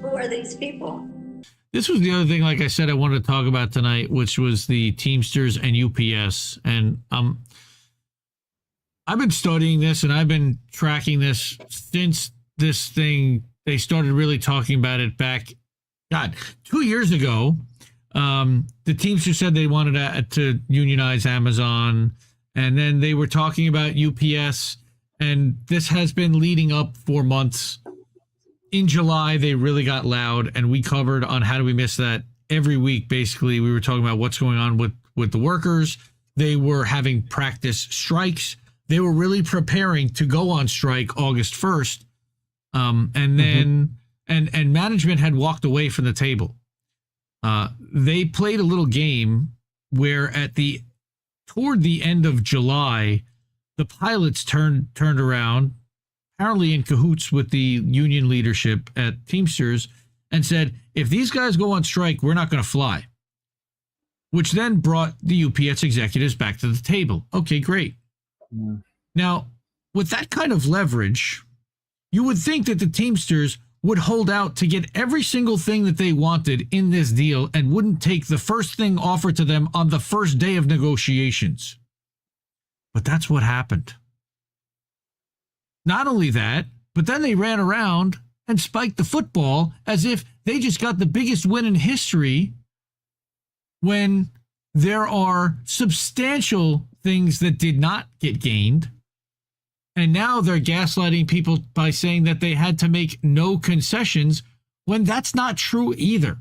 Who are these people? This was the other thing, like I said, I wanted to talk about tonight, which was the Teamsters and UPS. And I've been studying this and I've been tracking this since this thing, they started really talking about it back, 2 years ago. The Teamsters said they wanted to unionize Amazon, and then they were talking about UPS, and this has been leading up for months. In July, they really got loud, and we covered on How Do We Miss That every week. Basically, we were talking about what's going on with the workers. They were having practice strikes. They were really preparing to go on strike August 1st. And then and management had walked away from the table. They played a little game where toward the end of July, the pilots turned around, apparently in cahoots with the union leadership at Teamsters, and said, if these guys go on strike, we're not going to fly. Which then brought the UPS executives back to the table. Okay, great. Yeah. Now, with that kind of leverage, you would think that the Teamsters would hold out to get every single thing that they wanted in this deal and wouldn't take the first thing offered to them on the first day of negotiations. But that's what happened. Not only that, but then they ran around and spiked the football as if they just got the biggest win in history, when there are substantial things that did not get gained. And now they're gaslighting people by saying that they had to make no concessions, when that's not true either.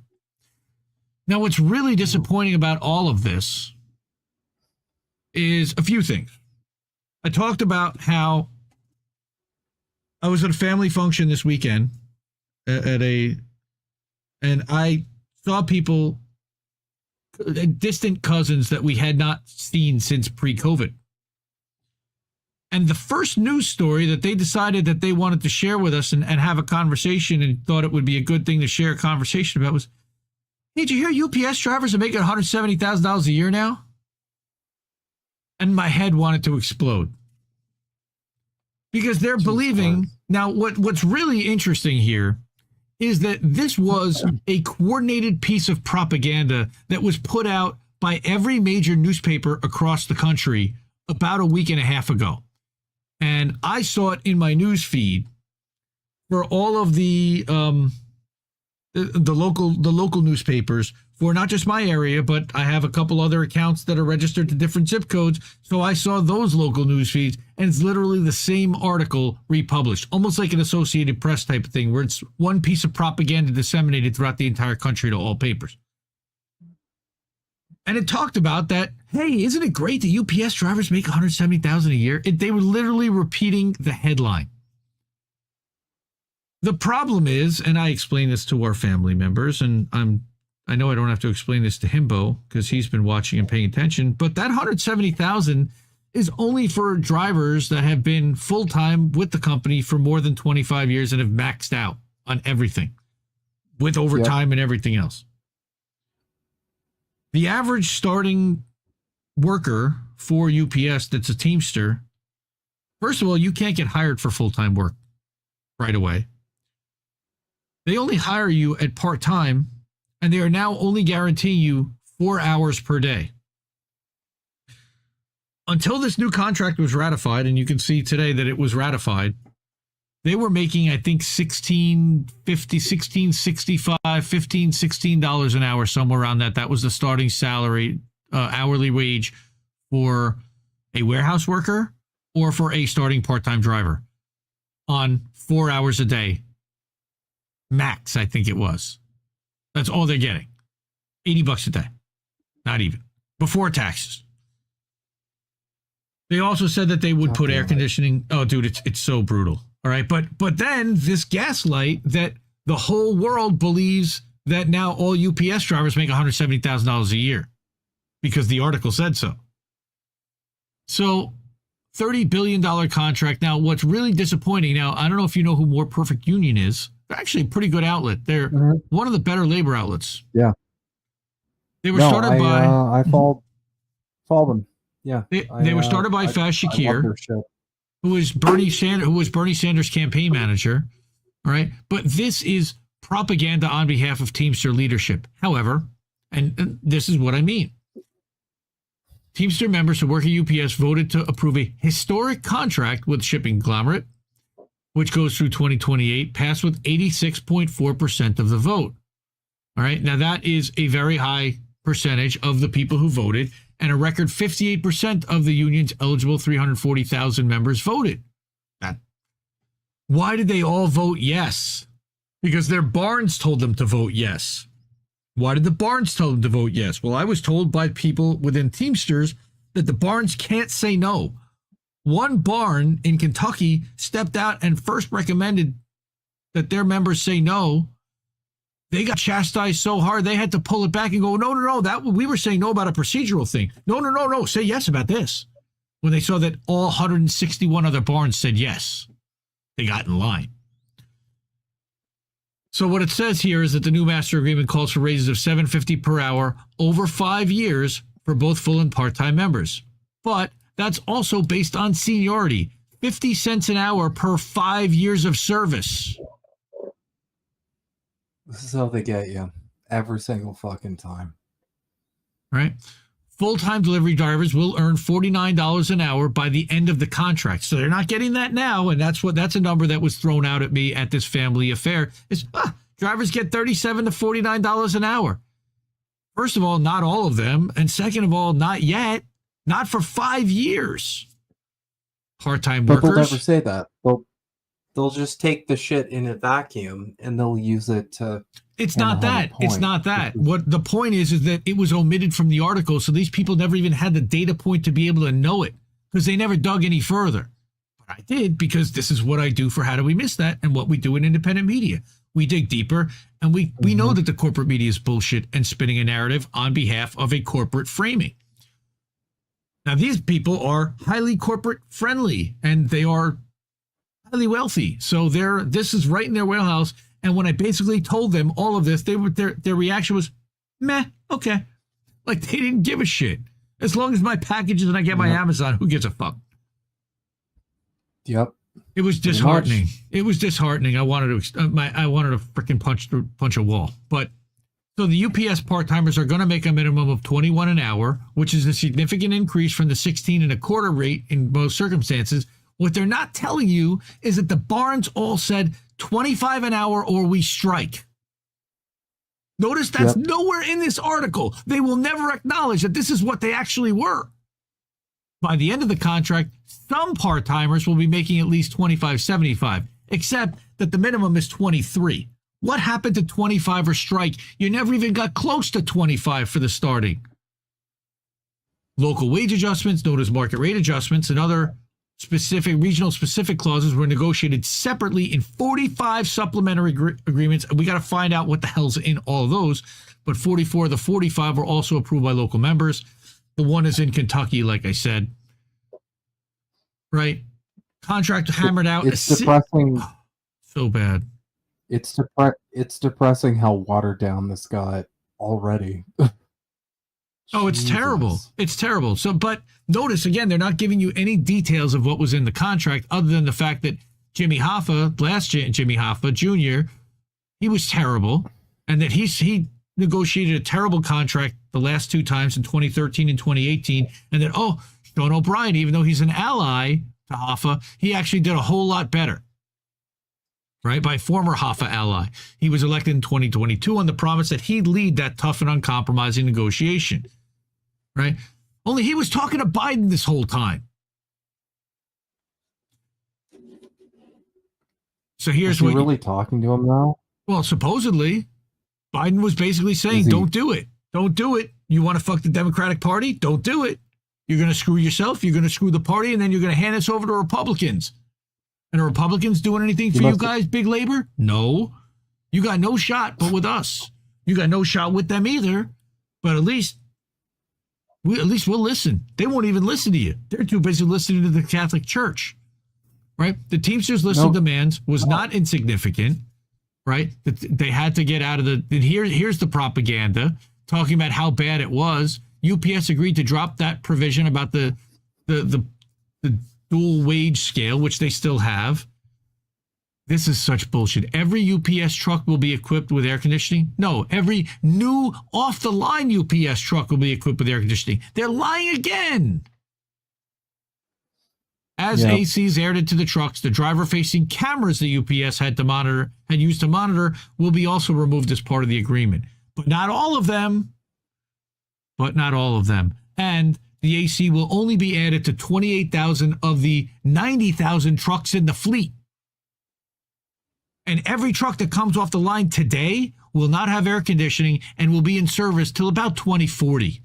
Now, what's really disappointing about all of this is a few things. I talked about how I was at a family function this weekend and I saw people, distant cousins that we had not seen since pre-COVID. And the first news story that they decided that they wanted to share with us and have a conversation, and thought it would be a good thing to share a conversation about, was, hey, did you hear UPS drivers are making $170,000 a year now? And my head wanted to explode. Because they're believing, now what's really interesting here is that this was a coordinated piece of propaganda that was put out by every major newspaper across the country about a week and a half ago. And I saw it in my news feed for all of the local newspapers, for not just my area, but I have a couple other accounts that are registered to different zip codes. So I saw those local news feeds, and it's literally the same article republished, almost like an Associated Press type of thing, where it's one piece of propaganda disseminated throughout the entire country to all papers. And it talked about that, hey, isn't it great that UPS drivers make $170,000 a year? They were literally repeating the headline. The problem is, and I explain this to our family members, and I know I don't have to explain this to Himbo because he's been watching and paying attention, but that $170,000 is only for drivers that have been full-time with the company for more than 25 years and have maxed out on everything with overtime and everything else. The average starting worker for UPS that's a Teamster, first of all, you can't get hired for full-time work right away. They only hire you at part-time, and they are now only guaranteeing you 4 hours per day. Until this new contract was ratified, and you can see today that it was ratified, they were making, I think, $16.50, $16.65, $15, $16 an hour, somewhere around that. That was the starting salary, hourly wage for a warehouse worker or for a starting part-time driver on 4 hours a day. Max, I think it was. That's all they're getting. $80 a day. Not even. Before taxes. They also said that they would put air conditioning. Oh, dude, it's so brutal. All right. But then this gaslight that the whole world believes that now all UPS drivers make $170,000 a year because the article said so. So $30 billion contract. Now, what's really disappointing, now, I don't know if you know who More Perfect Union is. They're actually a pretty good outlet. They're one of the better labor outlets. Yeah. They were started by... I followed them. Yeah. They were started by Faz Shakir, who was Bernie Sanders' campaign manager. All right. But this is propaganda on behalf of Teamster leadership. However, and this is what I mean. Teamster members who work at UPS voted to approve a historic contract with shipping conglomerate, which goes through 2028, passed with 86.4% of the vote. All right. Now, that is a very high percentage of the people who voted, and a record 58% of the union's eligible 340,000 members voted. Why did they all vote yes? Because their barns told them to vote yes. Why did the barns tell them to vote yes? Well, I was told by people within Teamsters that the barns can't say no. One barn in Kentucky stepped out and first recommended that their members say no. They got chastised so hard they had to pull it back and go, no, that we were saying no about a procedural thing. No, say yes about this. When they saw that all 161 other barns said yes, they got in line. So what it says here is that the new master agreement calls for raises of $7.50 per hour over 5 years for both full and part-time members. But that's also based on seniority, 50 cents an hour per 5 years of service. This is how they get you every single fucking time. Right? Full-time delivery drivers will earn $49 an hour by the end of the contract. So they're not getting that now, and that's a number that was thrown out at me at this family affair. Is drivers get $37 to $49 an hour. First of all, not all of them, and second of all, not yet. Not for 5 years. Part-time workers. But they'll never say that. They'll just take the shit in a vacuum and they'll use it to. It's not that. It's not that. What the point is that it was omitted from the article, so these people never even had the data point to be able to know it because they never dug any further. But I did, because this is what I do for How Do We Miss That and what we do in independent media. We dig deeper, and we know that the corporate media is bullshit and spinning a narrative on behalf of a corporate framing. Now, these people are highly corporate friendly, and they are highly wealthy. So this is right in their wheelhouse. And when I basically told them all of this, their reaction was, meh, okay. Like, they didn't give a shit. As long as my packages and I get my Amazon, who gives a fuck? Yep. It was disheartening. It was disheartening. I wanted to freaking punch a wall. But so the UPS part-timers are going to make a minimum of $21 an hour, which is a significant increase from the 16 and a quarter rate in most circumstances. What they're not telling you is that the barns all said $25 an hour or we strike. Notice that's nowhere in this article. They will never acknowledge that this is what they actually were. By the end of the contract, some part-timers will be making at least $25.75, except that the minimum is $23. What happened to 25 or strike? You never even got close to 25 for the starting. Local wage adjustments, known as market rate adjustments, and other specific regional specific clauses were negotiated separately in 45 supplementary agreements. We got to find out what the hell's in all of those. But 44 of the 45 were also approved by local members. The one is in Kentucky, like I said. Right? Contract hammered out. It's depressing. So bad. It's depressing how watered down this got already. Oh, it's terrible. It's terrible. So, but notice again, they're not giving you any details of what was in the contract other than the fact that Jimmy Hoffa, Jimmy Hoffa Jr., he was terrible, and that he negotiated a terrible contract the last two times in 2013 and 2018, and that, Sean O'Brien, even though he's an ally to Hoffa, he actually did a whole lot better. Right, by former Hoffa ally. He was elected in 2022 on the promise that he'd lead that tough and uncompromising negotiation. Right? Only he was talking to Biden this whole time. So here's what... really talking to him now? Well, supposedly, Biden was basically saying, don't do it. Don't do it. You want to fuck the Democratic Party? Don't do it. You're going to screw yourself. You're going to screw the party, and then you're going to hand this over to Republicans. And are Republicans doing anything for you guys, big labor? No. You got no shot, but with us. You got no shot with them either. But at least we'll listen. They won't even listen to you. They're too busy listening to the Catholic Church. Right? The Teamsters list of demands was not insignificant. Right? They had to get out of the... And here's the propaganda talking about how bad it was. UPS agreed to drop that provision about the dual wage scale, which they still have. This is such bullshit. Every UPS truck will be equipped with air conditioning. No, every new off-the-line UPS truck will be equipped with air conditioning. They're lying again. As ACs aired into the trucks, the driver-facing cameras the UPS had used to monitor will be also removed as part of the agreement. But not all of them. And the AC will only be added to 28,000 of the 90,000 trucks in the fleet. And every truck that comes off the line today will not have air conditioning and will be in service till about 2040.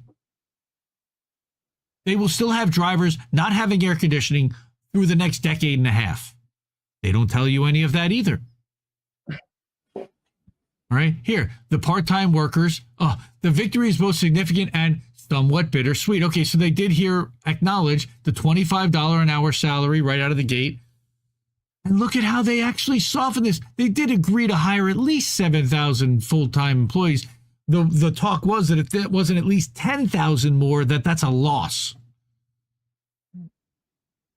They will still have drivers not having air conditioning through the next decade and a half. They don't tell you any of that either. All right, here, the part-time workers. Oh, the victory is both significant and somewhat bittersweet. Okay, so they did here acknowledge the $25 an hour salary right out of the gate. And look at how they actually softened this. They did agree to hire at least 7,000 full-time employees. The talk was that if it wasn't at least 10,000 more, that's a loss.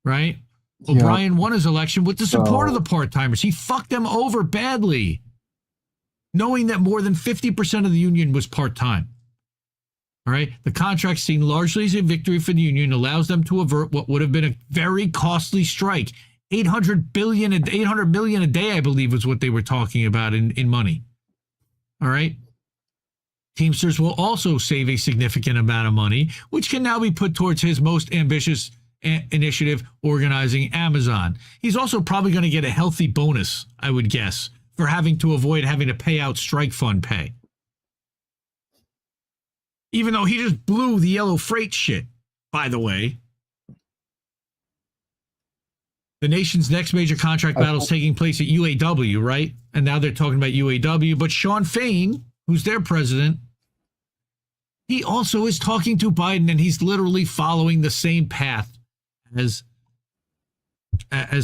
Right? Yeah. O'Brien won his election with the support of the part-timers. He fucked them over badly, knowing that more than 50% of the union was part-time. All right? The contract, seen largely as a victory for the union, allows them to avert what would have been a very costly strike. $800 million a day, I believe, was what they were talking about in money. All right? Teamsters will also save a significant amount of money, which can now be put towards his most ambitious initiative, organizing Amazon. He's also probably going to get a healthy bonus, I would guess, for having to avoid having to pay out strike fund pay. Even though he just blew the yellow freight shit, by the way. The nation's next major contract battle is taking place at UAW, right? And now they're talking about UAW. But Sean Fain, who's their president, he also is talking to Biden, and he's literally following the same path as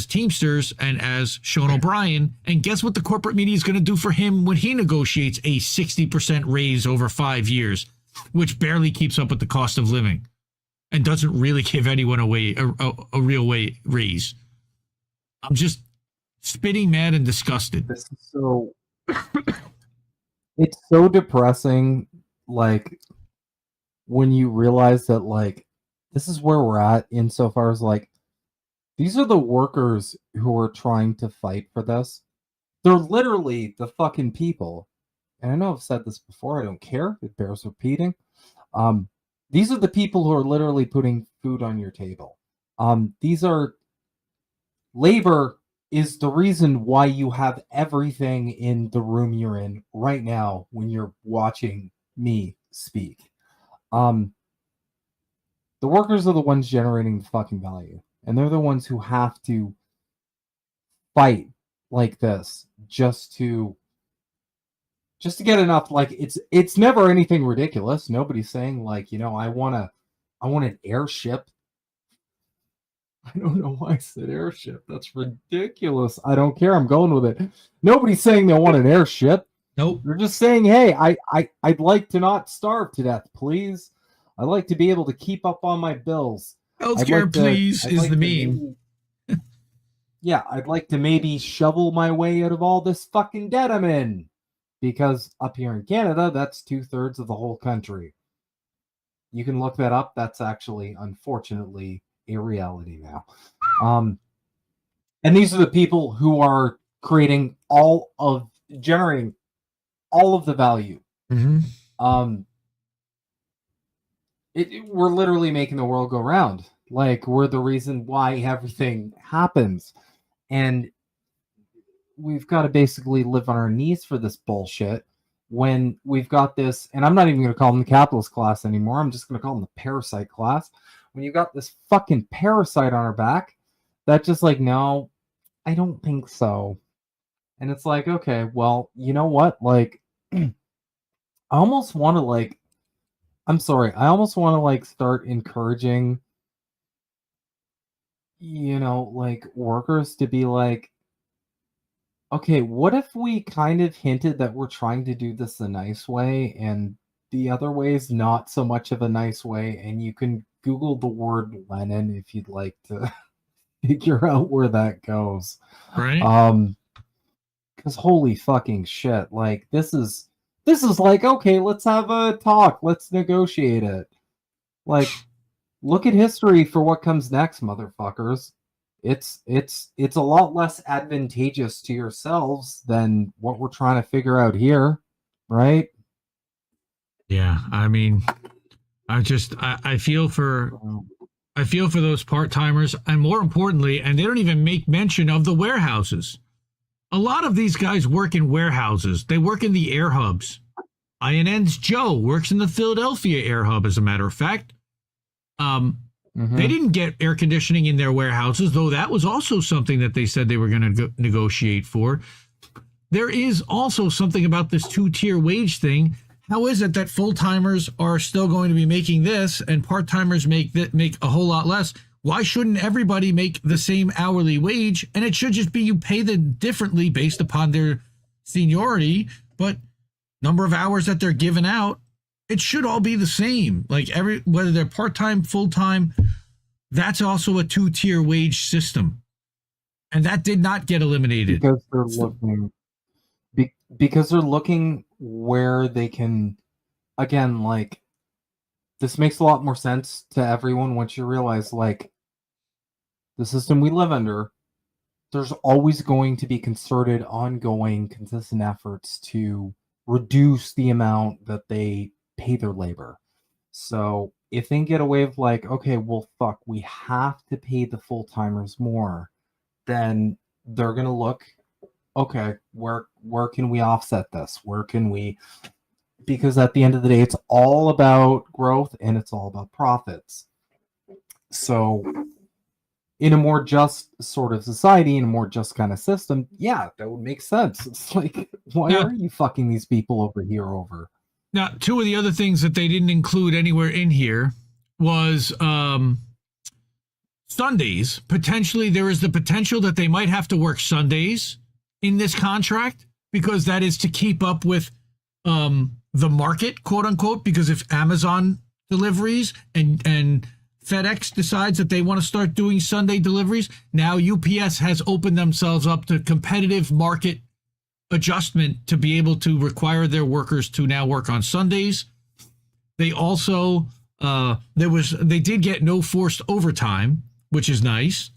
Teamsters and as Sean O'Brien. And guess what the corporate media is going to do for him when he negotiates a 60% raise over 5 years, which barely keeps up with the cost of living and doesn't really give anyone a real raise. I'm just spitting mad and disgusted. This is so it's so depressing, like, when you realize that, like, this is where we're at insofar as, like, these are the workers who are trying to fight for this. They're literally the fucking people. And I know I've said this before, I don't care, it bears repeating. These are the people who are literally putting food on your table. These are labor is the reason why you have everything in the room you're in right now when you're watching me speak. The workers are the ones generating the fucking value, and they're the ones who have to fight like this just to get enough. Like, it's never anything ridiculous. Nobody's saying, like, you know, I want an airship. I don't know why I said airship. That's ridiculous. I don't care. I'm going with it. Nobody's saying they want an airship. Nope. They're just saying, hey, I'd like to not starve to death, please. I'd like to be able to keep up on my bills. Healthcare, please, is the meme. Yeah, I'd like to maybe shovel my way out of all this fucking debt I'm in. Because up here in Canada, that's 2/3 of the whole country. You can look that up. That's actually, unfortunately, a reality now. And these are the people who are generating all of the value. Mm-hmm. We're literally making the world go round. Like, we're the reason why everything happens. And we've got to basically live on our knees for this bullshit when we've got this, and I'm not even going to call them the capitalist class anymore. I'm just going to call them the parasite class. When you got this fucking parasite on our back, that's just like, no, I don't think so. And it's like, okay, well, you know what? Like, I almost want to, like, I almost want to, like, start encouraging, you know, like, workers to be like, okay, what if we kind of hinted that we're trying to do this the nice way, and the other way is not so much of a nice way, and you can Google the word Lenin if you'd like to figure out where that goes. Right. Because holy fucking shit, like this is like, okay, let's have a talk, let's negotiate it. Like, look at history for what comes next, motherfuckers. It's a lot less advantageous to yourselves than what we're trying to figure out here, right? Yeah, I mean, I feel for those part timers, and more importantly, and they don't even make mention of the warehouses. A lot of these guys work in warehouses. They work in the air hubs. INN's Joe works in the Philadelphia air hub, as a matter of fact. They didn't get air conditioning in their warehouses, though that was also something that they said they were going to negotiate for. There is also something about this 2-tier wage thing. How is it that full-timers are still going to be making this and part-timers make a whole lot less? Why shouldn't everybody make the same hourly wage? And it should just be you pay them differently based upon their seniority, but number of hours that they're giving out, it should all be the same. Like whether they're part-time, full-time, that's also a 2-tier wage system. And that did not get eliminated. Because they're looking because they're looking where they can, again, like, this makes a lot more sense to everyone once you realize, like, the system we live under, there's always going to be concerted, ongoing, consistent efforts to reduce the amount that they pay their labor. So if they can get away with, like, okay, well, fuck, we have to pay the full-timers more, then they're going to look, okay, where can we offset this? Where can we... Because at the end of the day, it's all about growth and it's all about profits. So in a more just sort of society, in a more just kind of system, yeah, that would make sense. It's like, why are you fucking these people over here over? Now, two of the other things that they didn't include anywhere in here was Sundays. Potentially, there is the potential that they might have to work Sundays in this contract, because that is to keep up with the market, quote unquote, because if Amazon deliveries and FedEx decides that they want to start doing Sunday deliveries, now UPS has opened themselves up to competitive market adjustment to be able to require their workers to now work on Sundays. They also they did get no forced overtime, which is nice,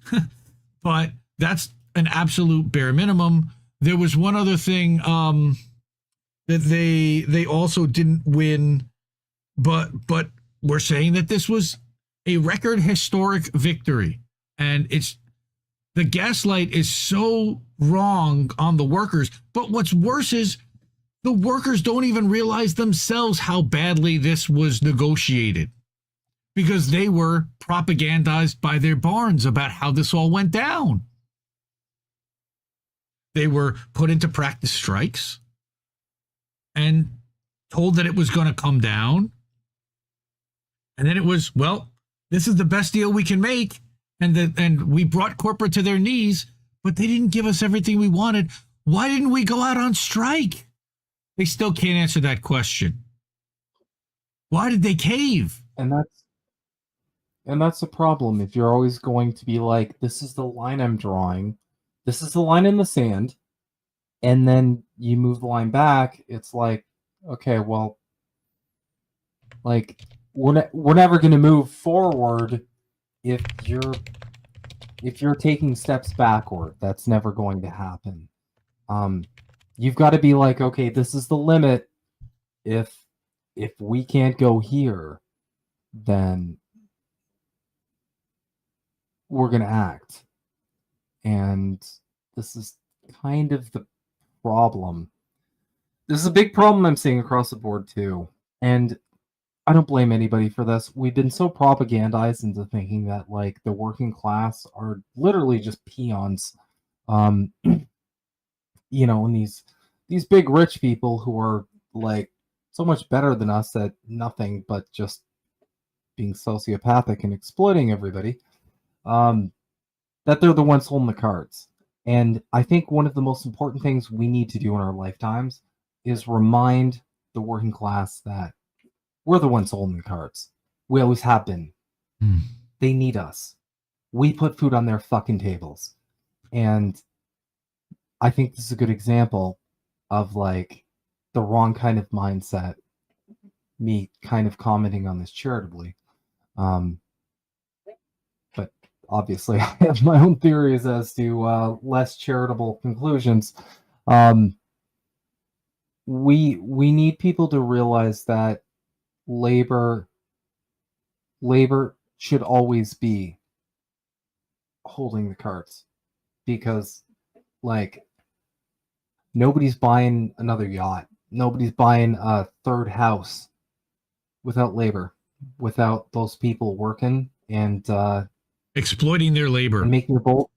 but that's an absolute bare minimum. There was one other thing that they also didn't win, but we're saying that this was a record historic victory, and it's the gaslight is so wrong on the workers. But what's worse is the workers don't even realize themselves how badly this was negotiated, because they were propagandized by their barns about how this all went down. They were put into practice strikes and told that it was going to come down. And then it was, well, this is the best deal we can make. And we brought corporate to their knees, but they didn't give us everything we wanted. Why didn't we go out on strike? They still can't answer that question. Why did they cave? And that's the problem. If you're always going to be like, this is the line I'm drawing, this is the line in the sand, and then you move the line back, it's like, okay, well, like, we're never going to move forward if you're taking steps backward. That's never going to happen. You've got to be like, okay, this is the limit. If we can't go here, then we're going to act. And this is kind of the problem. This is a big problem I'm seeing across the board too. And I don't blame anybody for this. We've been so propagandized into thinking that, like, the working class are literally just peons. You know, and these big rich people who are, like, so much better than us at nothing but just being sociopathic and exploiting everybody, that they're the ones holding the cards. And I think one of the most important things we need to do in our lifetimes is remind the working class that we're the ones holding the cards. We always have been. They need us. We put food on their fucking tables. And I think this is a good example of like the wrong kind of mindset. Me kind of commenting on this charitably, but obviously I have my own theories as to less charitable conclusions. We need people to realize that labor should always be holding the carts, because like nobody's buying another yacht, nobody's buying a third house without labor, without those people working and exploiting their labor and making a bolt.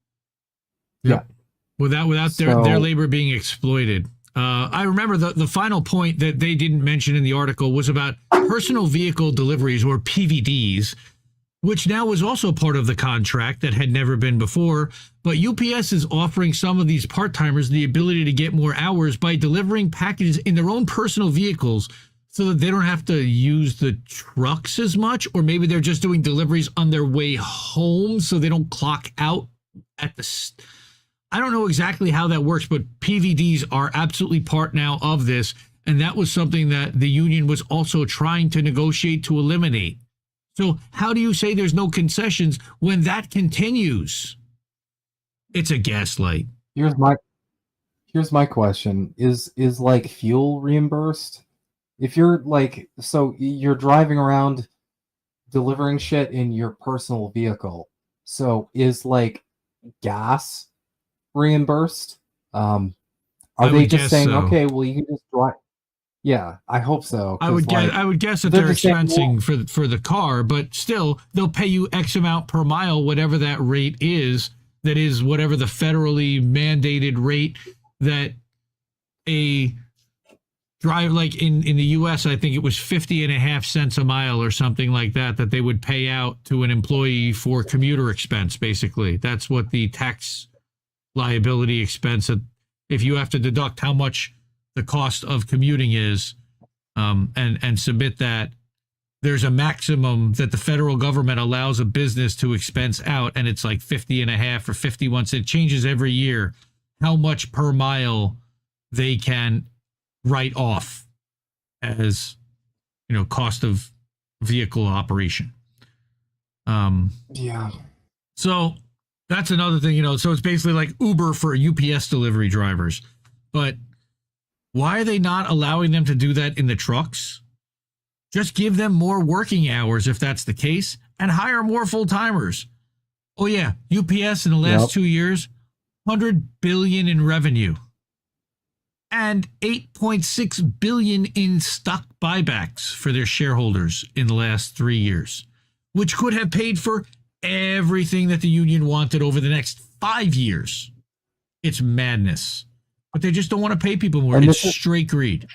Yep. Yeah, Without their labor being exploited. I remember the final point that they didn't mention in the article was about personal vehicle deliveries, or PVDs, which now is also part of the contract that had never been before. But UPS is offering some of these part-timers the ability to get more hours by delivering packages in their own personal vehicles, so that they don't have to use the trucks as much, or maybe they're just doing deliveries on their way home so they don't clock out at the... I don't know exactly how that works, but PVDs are absolutely part now of this, and that was something that the union was also trying to negotiate to eliminate. So how do you say there's no concessions when that continues? It's a gaslight. Here's my question. Is like fuel reimbursed? If you're like, so you're driving around delivering shit in your personal vehicle, so is like gas reimbursed? Are they just saying, so. okay, well, you can just drive? Yeah, I hope so. I would guess that they're expensing for the car, but still they'll pay you X amount per mile, whatever that rate is. That is whatever the federally mandated rate that a drive, like in the US, I think it was 50.5 cents a mile or something like that they would pay out to an employee for commuter expense. Basically, that's what the tax liability expense, if you have to deduct how much the cost of commuting is, and submit that, there's a maximum that the federal government allows a business to expense out, and it's like 50.5 or 51 cents. It changes every year how much per mile they can write off as, cost of vehicle operation. Yeah. So that's another thing, so it's basically like Uber for UPS delivery drivers. But why are they not allowing them to do that in the trucks? Just give them more working hours if that's the case, and hire more full-timers. Oh yeah, UPS in the last 2 years, $100 billion in revenue and $8.6 billion in stock buybacks for their shareholders in the last 3 years, which could have paid for everything that the union wanted over the next 5 years. It's madness. But they just don't want to pay people more. It's straight greed.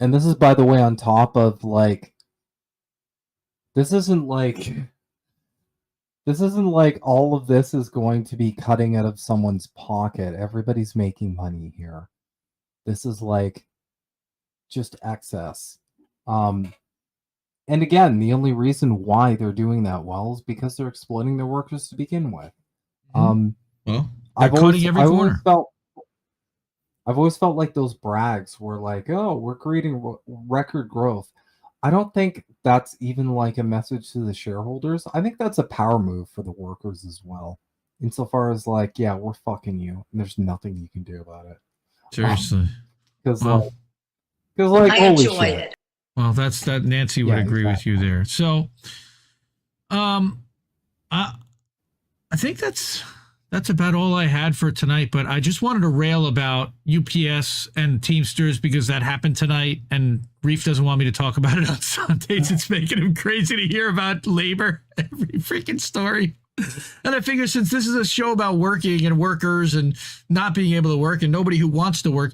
And this is, by the way, on top of like, this isn't like all of this is going to be cutting out of someone's pocket. Everybody's making money here. This is like just excess. And again, the only reason why they're doing that well is because they're exploiting their workers to begin with. Well, they're cutting every corner. I've always felt like those brags were like, oh, we're creating record growth. I don't think that's even like a message to the shareholders. I think that's a power move for the workers as well. Insofar as like, yeah, we're fucking you, and there's nothing you can do about it. Seriously. Because like, I holy enjoy shit. it. Well, that's that. Nancy would agree with you there. So, I think that's about all I had for tonight. But I just wanted to rail about UPS and Teamsters because that happened tonight, and Reef doesn't want me to talk about it on Sundays. It's making him crazy to hear about labor every freaking story. And I figure since this is a show about working and workers and not being able to work and nobody who wants to work,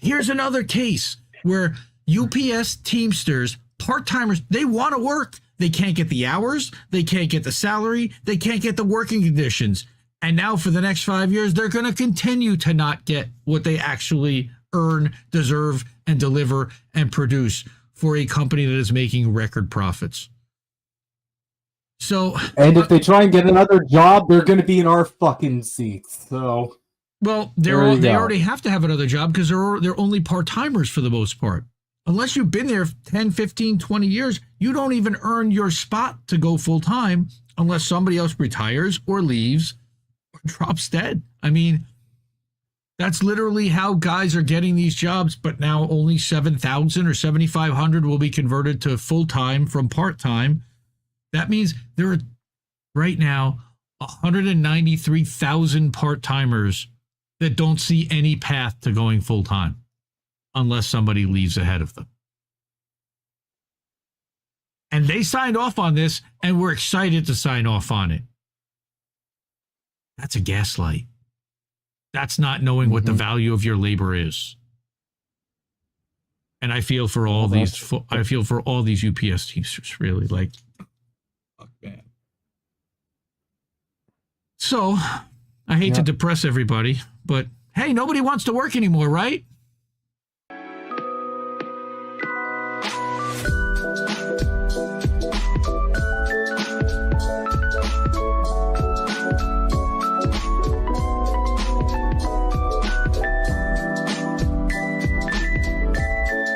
here's another case where UPS Teamsters, part-timers, they want to work. They can't get the hours. They can't get the salary. They can't get the working conditions. And now for the next 5 years, they're going to continue to not get what they actually earn, deserve, and deliver and produce for a company that is making record profits. So, And if they try and get another job, they're going to be in our fucking seats. So, well, There they you go. already have to have another job because they're only part-timers for the most part. Unless you've been there 10, 15, 20 years, you don't even earn your spot to go full-time unless somebody else retires or leaves or drops dead. I mean, that's literally how guys are getting these jobs, but now only 7,000 or 7,500 will be converted to full-time from part-time. That means there are right now 193,000 part-timers that don't see any path to going full-time unless somebody leaves ahead of them. And they signed off on this, and we're excited to sign off on it. That's a gaslight. That's not knowing what the value of your labor is. And I feel for all these UPS Teamsters, really, like, fuck man. So, I hate to depress everybody, but hey, nobody wants to work anymore, right?